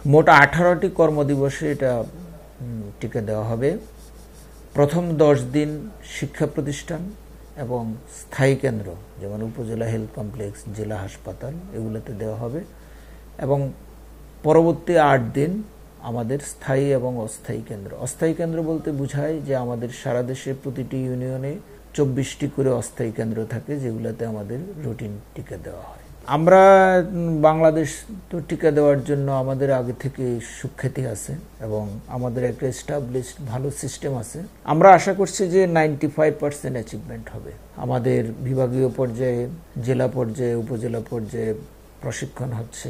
মোট 18টি কর্মদিবসে এটা টিকা দেওয়া হবে। প্রথম 10 দিন শিক্ষা প্রতিষ্ঠান এবং স্থায়ী কেন্দ্র যেমন উপজেলা হেলথ কমপ্লেক্স, জেলা হাসপাতাল এগুলোতে দেওয়া হবে এবং পরবর্তী 8 দিন আমাদের স্থায়ী এবং অস্থায়ী কেন্দ্র। অস্থায়ী কেন্দ্র বলতে বোঝায় যে আমাদের সারা দেশে প্রতিটি ইউনিয়নে 24টি করে অস্থায়ী কেন্দ্র থাকে যেগুলোতে আমাদের রুটিন টিকা দেওয়া হয়। আমরা বাংলাদেশ তো টিকা দেওয়ার জন্য আমাদের আগে থেকে সুখ্যাতি আছে এবং আমাদের একটা এস্টাবলিশড ভালো সিস্টেম আছে। আমরা আশা করছি যে 95% অ্যাচিভমেন্ট হবে। আমাদের বিভাগীয় পর্যায়ে, জেলা পর্যায়ে, উপজেলা পর্যায়ে প্রশিক্ষণ হচ্ছে,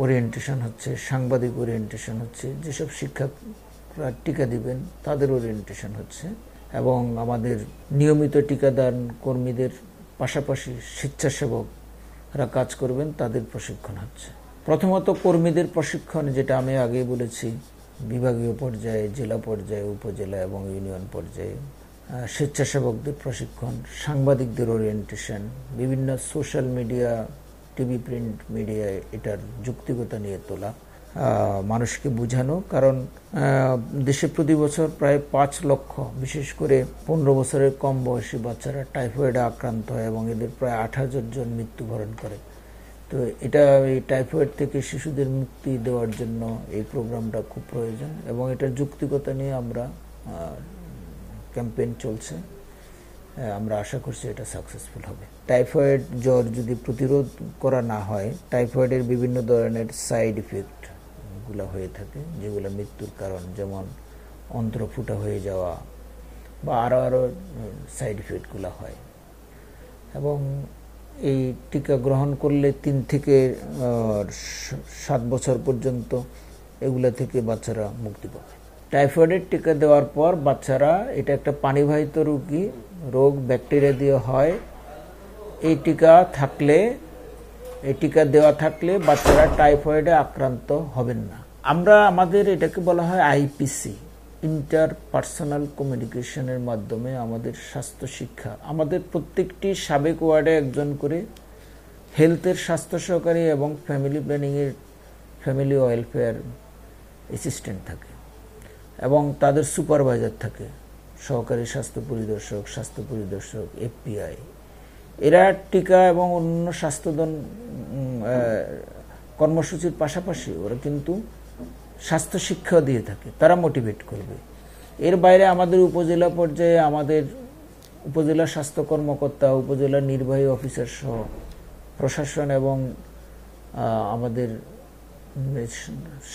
ওরিয়েন্টেশন হচ্ছে, সাংবাদিক ওরিয়েন্টেশন হচ্ছে, যেসব শিক্ষকরা টিকা দিবেন তাদের ওরিয়েন্টেশন হচ্ছে এবং আমাদের নিয়মিত টিকাদান কর্মীদের পাশাপাশি স্বেচ্ছাসেবকরা কাজ করবেন তাদের প্রশিক্ষণ হচ্ছে। প্রথমত কর্মীদের প্রশিক্ষণ, যেটা আমি আগেই বলেছি, বিভাগীয় পর্যায়ে, জেলা পর্যায়ে, উপজেলা এবং ইউনিয়ন পর্যায়ে স্বেচ্ছাসেবকদের প্রশিক্ষণ, সাংবাদিকদের ওরিয়েন্টেশন, বিভিন্ন সোশ্যাল মিডিয়া, টিভি, প্রিন্ট মিডিয়ায় এটার যুক্তিকতা নিয়ে তোলা, মানুষকে বোঝানো। কারণ দেশে প্রতি বছর প্রায় 5 লক্ষ, বিশেষ করে 15 বছরের কম বয়সী বাচ্চারা টাইফয়েডে আক্রান্ত হয় এবং এদের প্রায় 8,000 জন মৃত্যুবরণ করে। তো এটা এই টাইফয়েড থেকে শিশুদের মুক্তি দেওয়ার জন্য এই প্রোগ্রামটা খুব প্রয়োজন এবং এটার যুক্তিকতা নিয়ে আমরা ক্যাম্পেইন চলছে। আমরা আশা করছি এটা সাকসেসফুল হবে। টাইফয়েড জ্বর যদি প্রতিরোধ করা না হয়, টাইফয়েডের বিভিন্ন ধরনের সাইড ইফেক্ট গুলো হয়ে থাকে যেগুলো মৃত্যুর কারণ, যেমন অন্ত্রফুটা হয়ে যাওয়া বা আরো সাইড ইফেক্টগুলো হয়। এবং এই টিকা গ্রহণ করলে 3 থেকে 7 বছর পর্যন্ত এগুলা থেকে বাচ্চারা মুক্তি পাবে। টাইফয়েডের টিকা দেওয়ার পর বাচ্চারা, এটা একটা পানিবাহিত রোগ, ব্যাকটেরিয়া দিয়ে হয়। এই টিকা দেওয়া থাকলে বাচ্চারা টাইফয়েডে আক্রান্ত হবেন না। আমাদের এটাকে বলা হয় আইপিসি, ইন্টারপার্সোনাল কমিউনিকেশনের মাধ্যমে আমাদের স্বাস্থ্য শিক্ষা। আমাদের প্রত্যেকটি সাবেক ওয়ার্ডে একজন করে হেলথের স্বাস্থ্য সহকারী এবং ফ্যামিলি প্ল্যানিংয়ের, ফ্যামিলি ওয়েলফেয়ার অ্যাসিস্ট্যান্ট থাকে এবং তাদের সুপারভাইজার থাকে, সহকারী স্বাস্থ্য পরিদর্শক, এফপিআই। এরা টিকা এবং অন্য স্বাস্থ্যদান কর্মসূচির পাশাপাশি ওরা কিন্তু স্বাস্থ্য শিক্ষা দিয়ে থাকে, তারা মোটিভেট করবে। এর বাইরে আমাদের উপজেলা পর্যায়ে আমাদের উপজেলা স্বাস্থ্য কর্মকর্তা, উপজেলা নির্বাহী অফিসার সহ প্রশাসন এবং আমাদের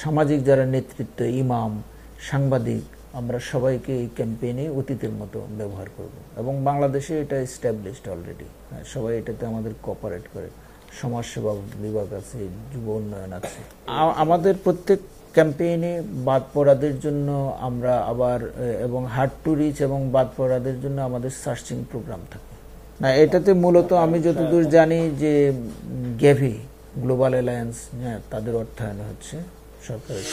সামাজিক যারা নেতৃত্ব, ইমাম, সাংবাদিক, আমরা সবাইকে এই ক্যাম্পেইনে অতীতের মতো ব্যবহার করব এবং বাংলাদেশে এটা এস্টাবলিশড অলরেডি। সবাই এটাতে আমাদের কোঅপারেট করে। সমাজসেবা বিভাগ আছে, যুব উন্নয়ন আছে। আমাদের প্রত্যেক ক্যাম্পেইনে বাদ পড়াদের জন্য আমরা আবার, এবং হার্ড টু রিচ এবং বাদ পড়াদের জন্য আমাদের সার্চিং প্রোগ্রাম থাকে। না, এটাতে মূলত আমি যতদূর জানি যে গ্যাভি, গ্লোবাল অ্যালায়েন্স, তাদের অর্থায়ন হচ্ছে সরকারের।